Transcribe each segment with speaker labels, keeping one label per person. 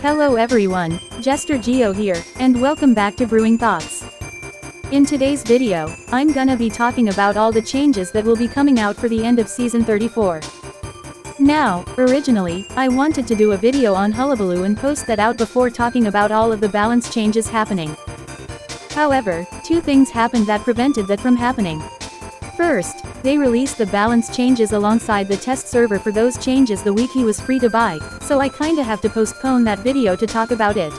Speaker 1: Hello everyone, JesterGio here, and welcome back to Brewing Thoughts. In today's video, I'm gonna be talking about all the changes that will be coming out for the end of Season 34. Now, originally, I wanted to do a video on Hullabaloo and post that out before talking about all of the balance changes happening. However, two things happened that prevented that from happening. First, they released the balance changes alongside the test server for those changes the week he was free to buy, so I kinda have to postpone that video to talk about it.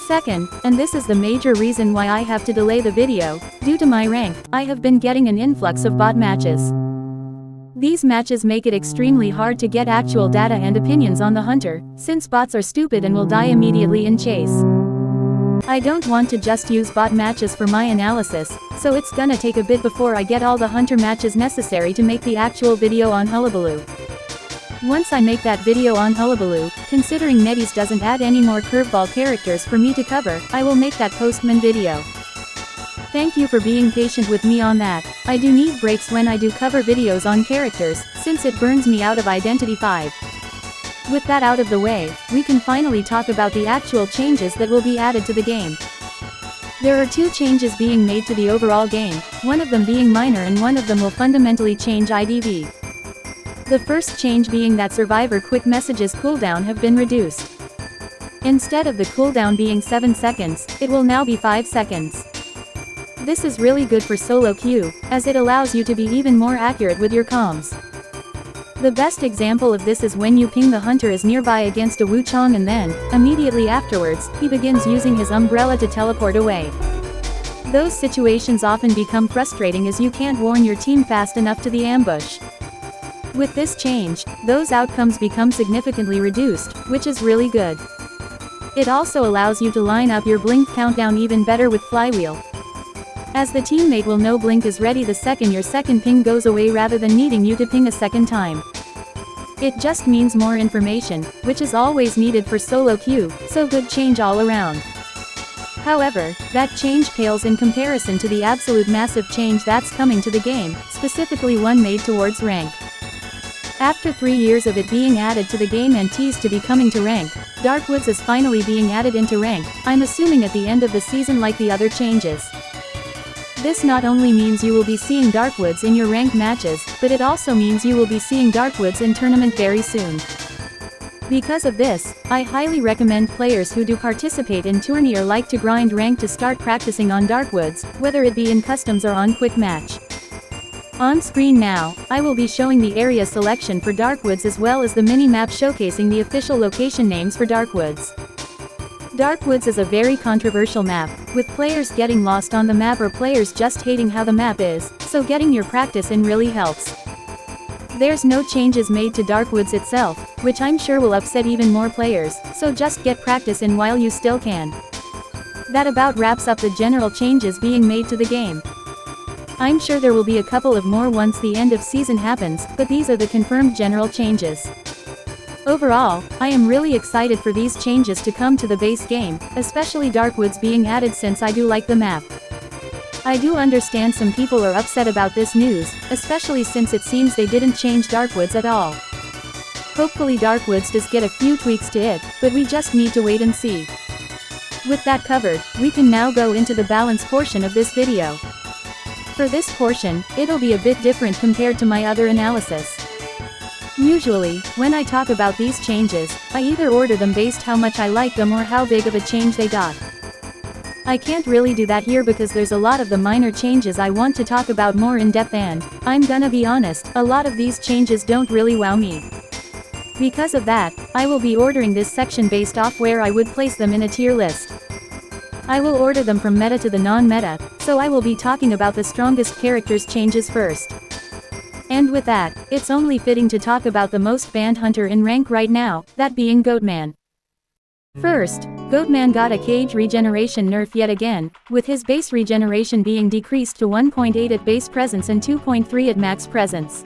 Speaker 1: Second, and this is the major reason why I have to delay the video, due to my rank, I have been getting an influx of bot matches. These matches make it extremely hard to get actual data and opinions on the hunter, since bots are stupid and will die immediately in chase. I don't want to just use bot matches for my analysis, so it's gonna take a bit before I get all the hunter matches necessary to make the actual video on Hullabaloo. Once I make that video on Hullabaloo, considering NetEase doesn't add any more curveball characters for me to cover, I will make that Postman video. Thank you for being patient with me on that. I do need breaks when I do cover videos on characters, since it burns me out of Identity 5. With that out of the way, we can finally talk about the actual changes that will be added to the game. There are two changes being made to the overall game, one of them being minor and one of them will fundamentally change IDV. The first change being that Survivor quick messages cooldown have been reduced. Instead of the cooldown being 7 seconds, it will now be 5 seconds. This is really good for solo queue, as it allows you to be even more accurate with your comms. The best example of this is when you ping the hunter is nearby against a Wuchang and then, immediately afterwards, he begins using his umbrella to teleport away. Those situations often become frustrating as you can't warn your team fast enough to the ambush. With this change, those outcomes become significantly reduced, which is really good. It also allows you to line up your blink countdown even better with Flywheel, as the teammate will know blink is ready the second your second ping goes away rather than needing you to ping a second time. It just means more information, which is always needed for solo queue, so good change all around. However, that change pales in comparison to the absolute massive change that's coming to the game, specifically one made towards rank. After 3 years of it being added to the game and teased to be coming to rank, Darkwoods is finally being added into rank, I'm assuming at the end of the season like the other changes. This not only means you will be seeing Darkwoods in your ranked matches, but it also means you will be seeing Darkwoods in tournament very soon. Because of this, I highly recommend players who do participate in tourney or like to grind rank to start practicing on Darkwoods, whether it be in customs or on quick match. On screen now, I will be showing the area selection for Darkwoods as well as the mini-map showcasing the official location names for Darkwoods. Darkwoods is a very controversial map, with players getting lost on the map or players just hating how the map is, so getting your practice in really helps. There's no changes made to Darkwoods itself, which I'm sure will upset even more players, so just get practice in while you still can. That about wraps up the general changes being made to the game. I'm sure there will be a couple of more once the end of season happens, but these are the confirmed general changes. Overall, I am really excited for these changes to come to the base game, especially Darkwoods being added since I do like the map. I do understand some people are upset about this news, especially since it seems they didn't change Darkwoods at all. Hopefully Darkwoods does get a few tweaks to it, but we just need to wait and see. With that covered, we can now go into the balance portion of this video. For this portion, it'll be a bit different compared to my other analysis. Usually, when I talk about these changes, I either order them based how much I like them or how big of a change they got. I can't really do that here because there's a lot of the minor changes I want to talk about more in depth and, I'm gonna be honest, a lot of these changes don't really wow me. Because of that, I will be ordering this section based off where I would place them in a tier list. I will order them from meta to the non-meta, so I will be talking about the strongest characters changes first. And with that, it's only fitting to talk about the most banned hunter in rank right now, that being Goatman. First, Goatman got a cage regeneration nerf yet again, with his base regeneration being decreased to 1.8 at base presence and 2.3 at max presence.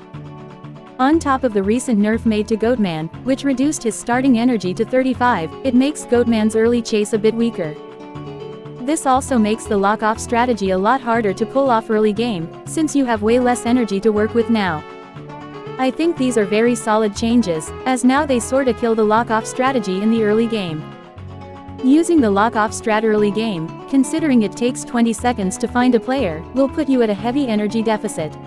Speaker 1: On top of the recent nerf made to Goatman, which reduced his starting energy to 35, it makes Goatman's early chase a bit weaker. This also makes the lock-off strategy a lot harder to pull off early game, since you have way less energy to work with now. I think these are very solid changes, as now they sorta kill the lock-off strategy in the early game. Using the lock-off strat early game, considering it takes 20 seconds to find a player, will put you at a heavy energy deficit.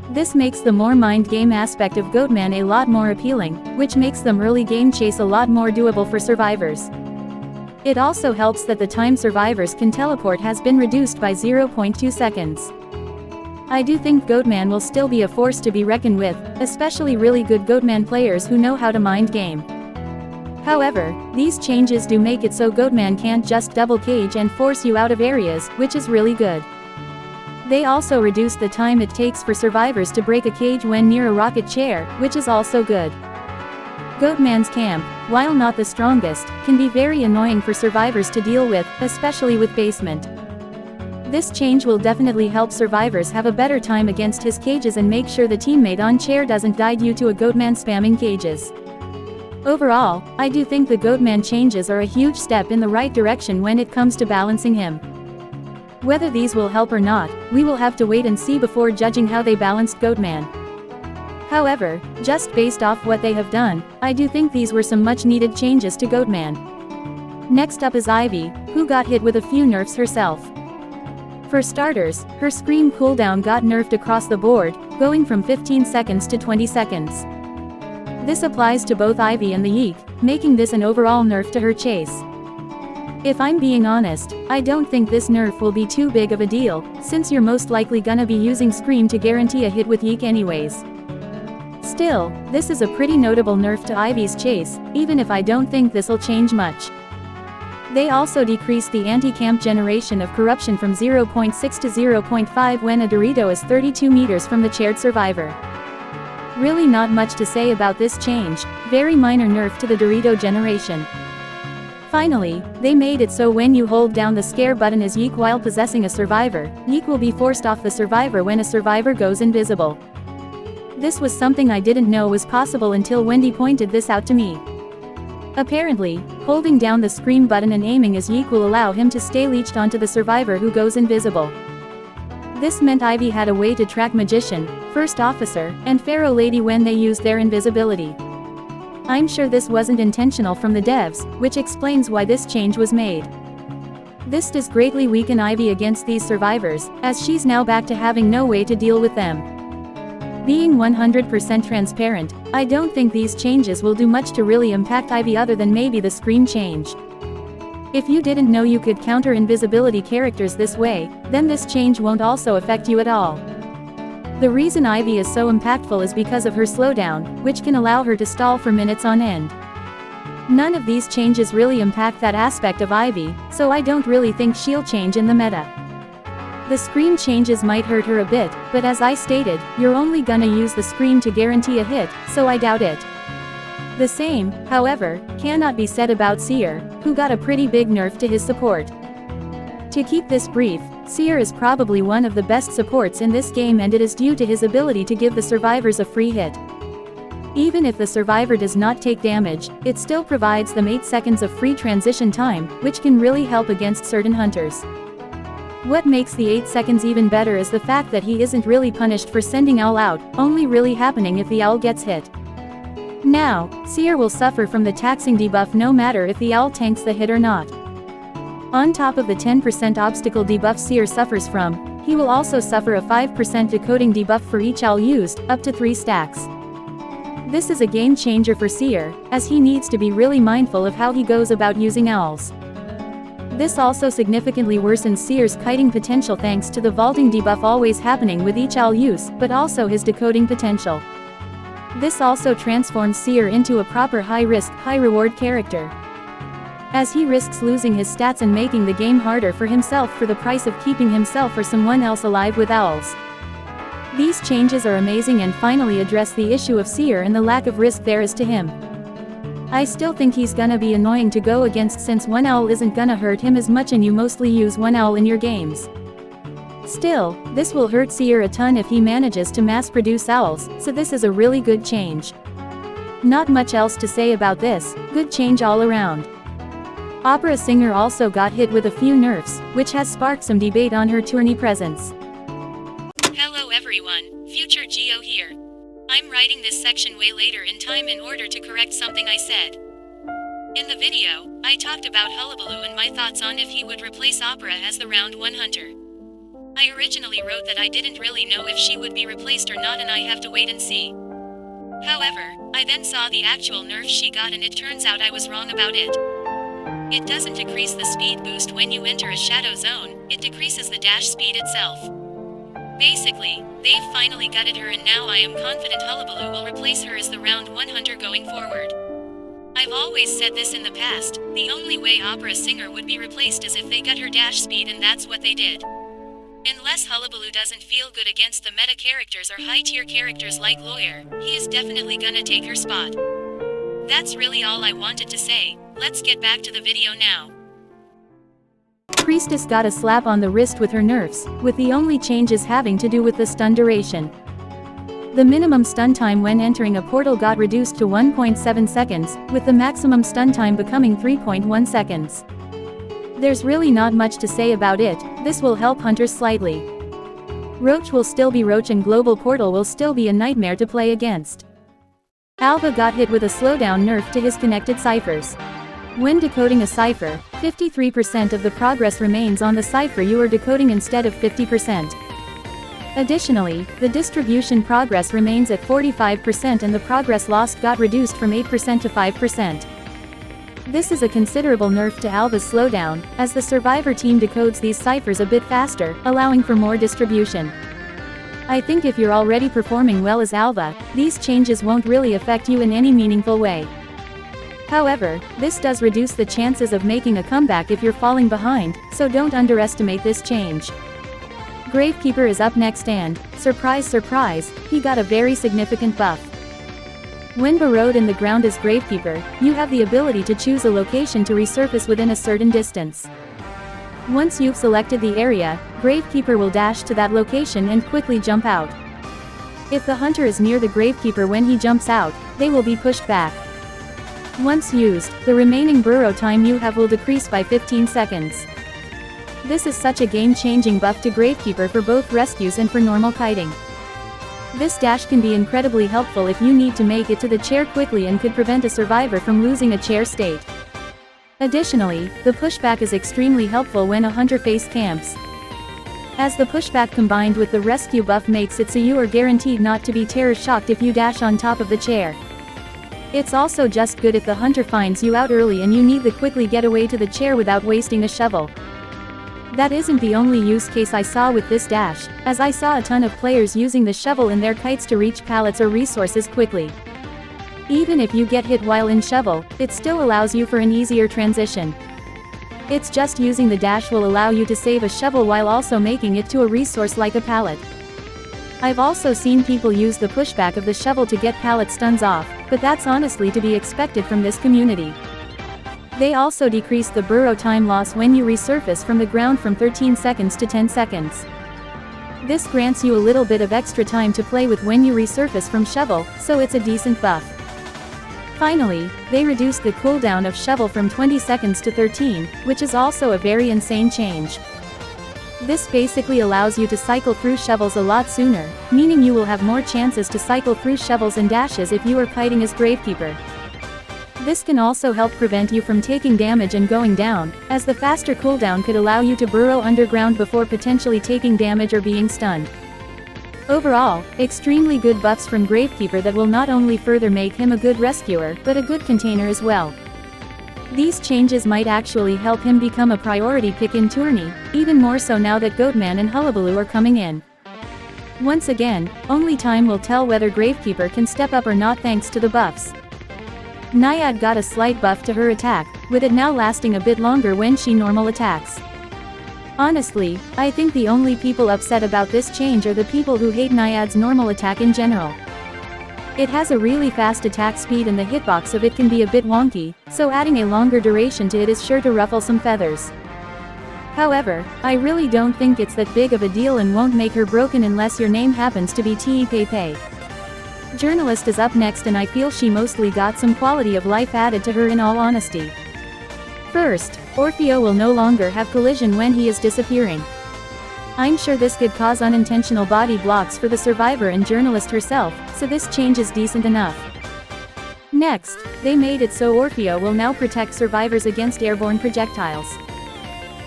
Speaker 1: This makes the more mind game aspect of Goatman a lot more appealing, which makes them early game chase a lot more doable for survivors. It also helps that the time survivors can teleport has been reduced by 0.2 seconds. I do think Goatman will still be a force to be reckoned with, especially really good Goatman players who know how to mind game. However, these changes do make it so Goatman can't just double cage and force you out of areas, which is really good. They also reduce the time it takes for survivors to break a cage when near a rocket chair, which is also good. Goatman's camp, while not the strongest, can be very annoying for survivors to deal with, especially with basement. This change will definitely help survivors have a better time against his cages and make sure the teammate on chair doesn't die due to a Goatman spamming cages. Overall, I do think the Goatman changes are a huge step in the right direction when it comes to balancing him. Whether these will help or not, we will have to wait and see before judging how they balanced Goatman. However, just based off what they have done, I do think these were some much needed changes to Goatman. Next up is Ivy, who got hit with a few nerfs herself. For starters, her scream cooldown got nerfed across the board, going from 15 seconds to 20 seconds. This applies to both Ivy and the Yeek, making this an overall nerf to her chase. If I'm being honest, I don't think this nerf will be too big of a deal, since you're most likely gonna be using Scream to guarantee a hit with Yeek anyways. Still, this is a pretty notable nerf to Ivy's chase, even if I don't think this'll change much. They also decreased the anti-camp generation of corruption from 0.6 to 0.5 when a Gerudo is 32 meters from the chaired survivor. Really not much to say about this change, very minor nerf to the Gerudo generation. Finally, they made it so when you hold down the scare button as Yeek while possessing a survivor, Yeek will be forced off the survivor when a survivor goes invisible. This was something I didn't know was possible until Wendy pointed this out to me. Apparently, holding down the scream button and aiming as Yeek will allow him to stay leeched onto the survivor who goes invisible. This meant Ivy had a way to track Magician, First Officer, and Pharaoh Lady when they used their invisibility. I'm sure this wasn't intentional from the devs, which explains why this change was made. This does greatly weaken Ivy against these survivors, as she's now back to having no way to deal with them. Being 100% transparent, I don't think these changes will do much to really impact Ivy other than maybe the scream change. If you didn't know you could counter invisibility characters this way, then this change won't also affect you at all. The reason Ivy is so impactful is because of her slowdown, which can allow her to stall for minutes on end. None of these changes really impact that aspect of Ivy, so I don't really think she'll change in the meta. The scream changes might hurt her a bit, but as I stated, you're only gonna use the scream to guarantee a hit, so I doubt it. The same, however, cannot be said about Seer, who got a pretty big nerf to his support. To keep this brief, Seer is probably one of the best supports in this game and it is due to his ability to give the survivors a free hit. Even if the survivor does not take damage, it still provides them 8 seconds of free transition time, which can really help against certain hunters. What makes the 8 seconds even better is the fact that he isn't really punished for sending Owl out, only really happening if the Owl gets hit. Now, Seer will suffer from the taxing debuff no matter if the Owl tanks the hit or not. On top of the 10% obstacle debuff Seer suffers from, he will also suffer a 5% decoding debuff for each Owl used, up to 3 stacks. This is a game changer for Seer, as he needs to be really mindful of how he goes about using Owls. This also significantly worsens Seer's kiting potential thanks to the vaulting debuff always happening with each Owl use, but also his decoding potential. This also transforms Seer into a proper high-risk, high-reward character, as he risks losing his stats and making the game harder for himself for the price of keeping himself or someone else alive with Owls. These changes are amazing and finally address the issue of Seer and the lack of risk there is to him. I still think he's gonna be annoying to go against since one Owl isn't gonna hurt him as much and you mostly use one Owl in your games. Still, this will hurt Seer a ton if he manages to mass-produce Owls, so this is a really good change. Not much else to say about this, good change all around. Opera singer also got hit with a few nerfs, which has sparked some debate on her tourney presence.
Speaker 2: Hello everyone, Future Geo here.
Speaker 1: I'm writing this section way later in time in order to correct something I said. In the video, I talked about Hullabaloo and my thoughts on if he would replace Opera as the round 1 hunter. I originally wrote that I didn't really know if she would be replaced or not and I have to wait and see. However, I then saw the actual nerf she got and it turns out I was wrong about it. It doesn't decrease the speed boost when you enter a shadow zone, it decreases the dash speed itself. Basically, they've finally gutted her and now I am confident Hullabaloo will replace her as the round 1 hunter going forward. I've always said this in the past, the only way Opera Singer would be replaced is if they gut her dash speed and that's what they did. Unless Hullabaloo doesn't feel good against the meta characters or high-tier characters like Lawyer, he is definitely gonna take her spot. That's really all I wanted to say, let's get back to the video now. Priestess got a slap on the wrist with her nerfs, with the only changes having to do with the stun duration. The minimum stun time when entering a portal got reduced to 1.7 seconds, with the maximum stun time becoming 3.1 seconds. There's really not much to say about it, this will help hunters slightly. Roach will still be Roach and Global Portal will still be a nightmare to play against. Alva got hit with a slowdown nerf to his connected ciphers. When decoding a cipher, 53% of the progress remains on the cipher you are decoding instead of 50%. Additionally, the distribution progress remains at 45% and the progress lost got reduced from 8% to 5%. This is a considerable nerf to Alva's slowdown, as the survivor team decodes these ciphers a bit faster, allowing for more distribution. I think if you're already performing well as Alva, these changes won't really affect you in any meaningful way. However, this does reduce the chances of making a comeback if you're falling behind, so don't underestimate this change. Gravekeeper is up next and, surprise surprise, he got a very significant buff. When burrowed in the ground as Gravekeeper, you have the ability to choose a location to resurface within a certain distance. Once you've selected the area, Gravekeeper will dash to that location and quickly jump out. If the hunter is near the Gravekeeper when he jumps out, they will be pushed back. Once used, the remaining burrow time you have will decrease by 15 seconds. This is such a game-changing buff to Gravekeeper for both rescues and for normal kiting. This dash can be incredibly helpful if you need to make it to the chair quickly and could prevent a survivor from losing a chair state. Additionally, the pushback is extremely helpful when a hunter face camps. As the pushback combined with the rescue buff makes it so you are guaranteed not to be terror shocked if you dash on top of the chair. It's also just good if the hunter finds you out early and you need to quickly get away to the chair without wasting a shovel. That isn't the only use case I saw with this dash, as I saw a ton of players using the shovel in their kites to reach pallets or resources quickly. Even if you get hit while in shovel, it still allows you for an easier transition. It's just using the dash will allow you to save a shovel while also making it to a resource like a pallet. I've also seen people use the pushback of the shovel to get pallet stuns off, but that's honestly to be expected from this community. They also decrease the burrow time loss when you resurface from the ground from 13 seconds to 10 seconds. This grants you a little bit of extra time to play with when you resurface from shovel, so it's a decent buff. Finally, they reduced the cooldown of shovel from 20 seconds to 13, which is also a very insane change. This basically allows you to cycle through shovels a lot sooner, meaning you will have more chances to cycle through shovels and dashes if you are kiting as Gravekeeper. This can also help prevent you from taking damage and going down, as the faster cooldown could allow you to burrow underground before potentially taking damage or being stunned. Overall, extremely good buffs from Gravekeeper that will not only further make him a good rescuer, but a good container as well. These changes might actually help him become a priority pick in tourney, even more so now that Goatman and Hullabaloo are coming in. Once again, only time will tell whether Gravekeeper can step up or not thanks to the buffs. Naiad got a slight buff to her attack, with it now lasting a bit longer when she normal attacks. Honestly, I think the only people upset about this change are the people who hate Naiad's normal attack in general. It has a really fast attack speed and the hitbox of it can be a bit wonky, so adding a longer duration to it is sure to ruffle some feathers. However, I really don't think it's that big of a deal and won't make her broken unless your name happens to be Teepepe. Journalist is up next and I feel she mostly got some quality of life added to her in all honesty. First, Orfeo will no longer have collision when he is disappearing. I'm sure this could cause unintentional body blocks for the survivor and journalist herself, so this change is decent enough. Next, they made it so Orfeo will now protect survivors against airborne projectiles.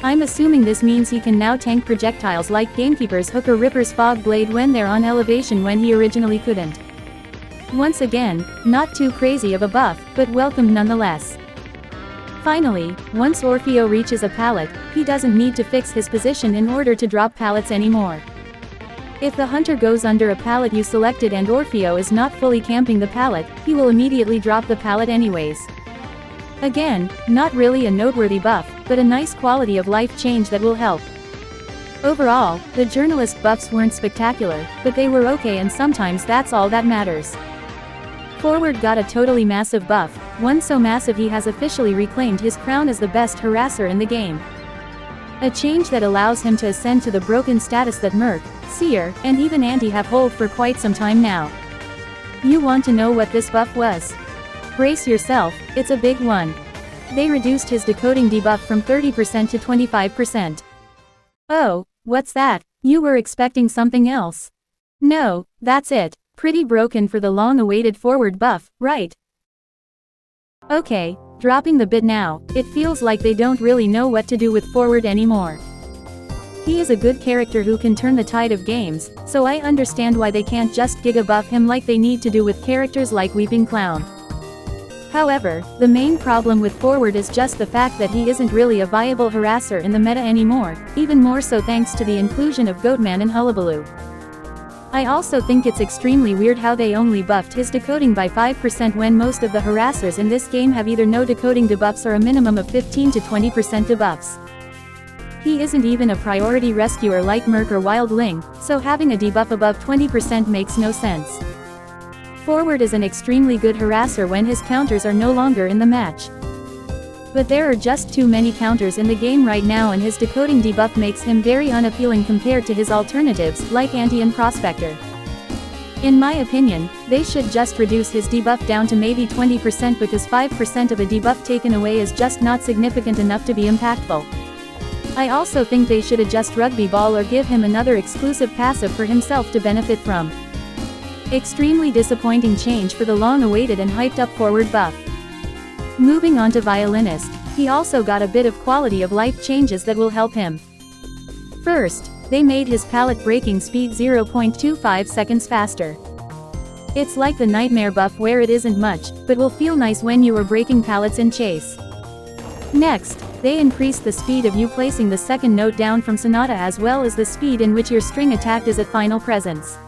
Speaker 1: I'm assuming this means he can now tank projectiles like Gamekeeper's hook or Ripper's fog blade when they're on elevation when he originally couldn't. Once again, not too crazy of a buff, but welcome nonetheless. Finally, once Orfeo reaches a pallet, he doesn't need to fix his position in order to drop pallets anymore. If the hunter goes under a pallet you selected and Orfeo is not fully camping the pallet, he will immediately drop the pallet anyways. Again, not really a noteworthy buff, but a nice quality of life change that will help. Overall, the journalist buffs weren't spectacular, but they were okay, and sometimes that's all that matters. Forward got a totally massive buff, one so massive he has officially reclaimed his crown as the best harasser in the game. A change that allows him to ascend to the broken status that Merc, Seer, and even Anti have hold for quite some time now. You want to know what this buff was? Brace yourself, it's a big one. They reduced his decoding debuff from 30% to 25%. Oh, what's that? You were expecting something else? No, that's it. Pretty broken for the long-awaited forward buff, right? Okay, dropping the bit now, it feels like they don't really know what to do with forward anymore. He is a good character who can turn the tide of games, so I understand why they can't just giga buff him like they need to do with characters like Weeping Clown. However, the main problem with forward is just the fact that he isn't really a viable harasser in the meta anymore, even more so thanks to the inclusion of Goatman and Hullabaloo. I also think it's extremely weird how they only buffed his decoding by 5% when most of the harassers in this game have either no decoding debuffs or a minimum of 15 to 20% debuffs. He isn't even a priority rescuer like Merc or Wildling, so having a debuff above 20% makes no sense. Forward is an extremely good harasser when his counters are no longer in the match. But there are just too many counters in the game right now, and his decoding debuff makes him very unappealing compared to his alternatives, like Anti and Prospector. In my opinion, they should just reduce his debuff down to maybe 20% because 5% of a debuff taken away is just not significant enough to be impactful. I also think they should adjust Rugby Ball or give him another exclusive passive for himself to benefit from. Extremely disappointing change for the long-awaited and hyped-up forward buff. Moving on to Violinist, he also got a bit of quality of life changes that will help him. First, they made his pallet breaking speed 0.25 seconds faster. It's like the Nightmare buff where it isn't much, but will feel nice when you are breaking pallets in chase. Next, they increased the speed of you placing the second note down from Sonata as well as the speed in which your string attack is at final presence.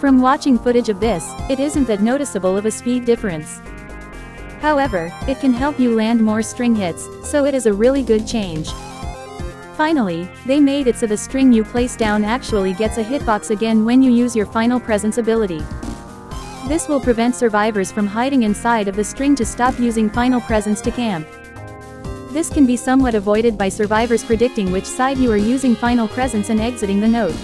Speaker 1: From watching footage of this, it isn't that noticeable of a speed difference. However, it can help you land more string hits, so it is a really good change. Finally, they made it so the string you place down actually gets a hitbox again when you use your final presence ability. This will prevent survivors from hiding inside of the string to stop using final presence to camp. This can be somewhat avoided by survivors predicting which side you are using final presence and exiting the note.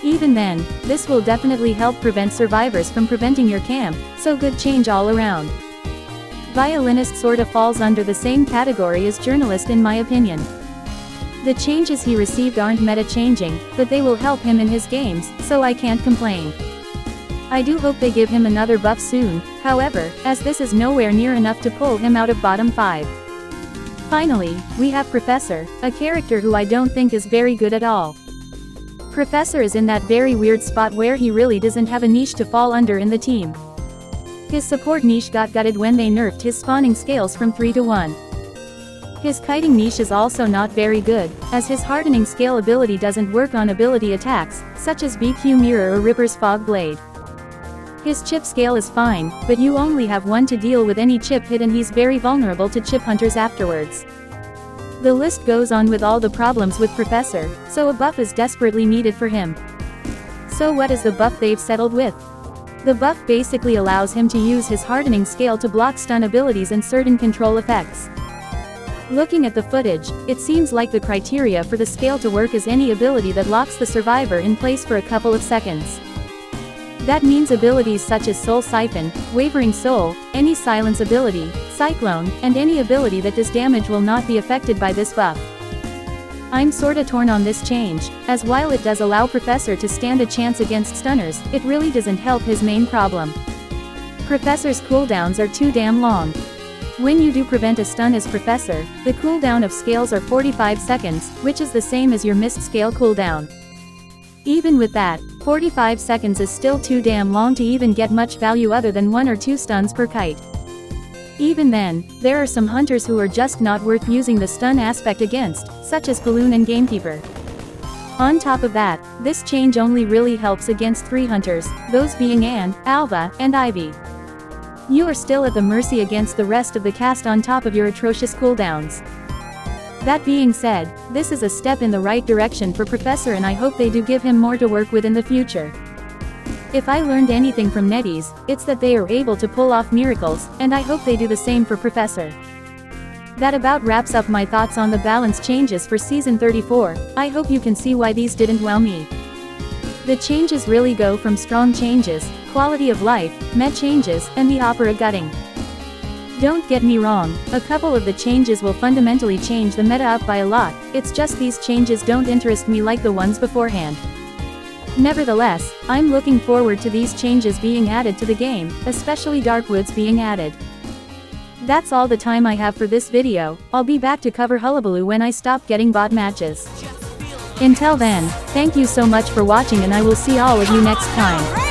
Speaker 1: Even then, this will definitely help prevent survivors from preventing your camp, so good change all around. Violinist sorta falls under the same category as Journalist in my opinion. The changes he received aren't meta-changing, but they will help him in his games, so I can't complain. I do hope they give him another buff soon, however, as this is nowhere near enough to pull him out of bottom 5. Finally, we have Professor, a character who I don't think is very good at all. Professor is in that very weird spot where he really doesn't have a niche to fall under in the team. His support niche got gutted when they nerfed his spawning scales from 3 to 1. His kiting niche is also not very good, as his hardening scale ability doesn't work on ability attacks, such as BQ Mirror or Ripper's Fog Blade. His chip scale is fine, but you only have one to deal with any chip hit and he's very vulnerable to chip hunters afterwards. The list goes on with all the problems with Professor, so a buff is desperately needed for him. So what is the buff they've settled with? The buff basically allows him to use his hardening scale to block stun abilities and certain control effects. Looking at the footage, it seems like the criteria for the scale to work is any ability that locks the survivor in place for a couple of seconds. That means abilities such as Soul Siphon, Wavering Soul, any silence ability, Cyclone, and any ability that does damage will not be affected by this buff. I'm sorta torn on this change, as while it does allow Professor to stand a chance against stunners, it really doesn't help his main problem. Professor's cooldowns are too damn long. When you do prevent a stun as Professor, the cooldown of scales are 45 seconds, which is the same as your missed scale cooldown. Even with that, 45 seconds is still too damn long to even get much value other than 1 or 2 stuns per kite. Even then, there are some hunters who are just not worth using the stun aspect against, such as Balloon and Gamekeeper. On top of that, this change only really helps against 3 hunters, those being Anne, Alva, and Ivy. You are still at the mercy against the rest of the cast on top of your atrocious cooldowns. That being said, this is a step in the right direction for Professor, and I hope they do give him more to work with in the future. If I learned anything from NetEase, it's that they are able to pull off miracles, and I hope they do the same for Professor. That about wraps up my thoughts on the balance changes for Season 34, I hope you can see why these didn't wow me. The changes really go from strong changes, quality of life, met changes, and the opera gutting. Don't get me wrong, a couple of the changes will fundamentally change the meta up by a lot, it's just these changes don't interest me like the ones beforehand. Nevertheless, I'm looking forward to these changes being added to the game, especially Darkwoods being added. That's all the time I have for this video, I'll be back to cover Hullabaloo when I stop getting bot matches. Until then, thank you so much for watching, and I will see all of you next time.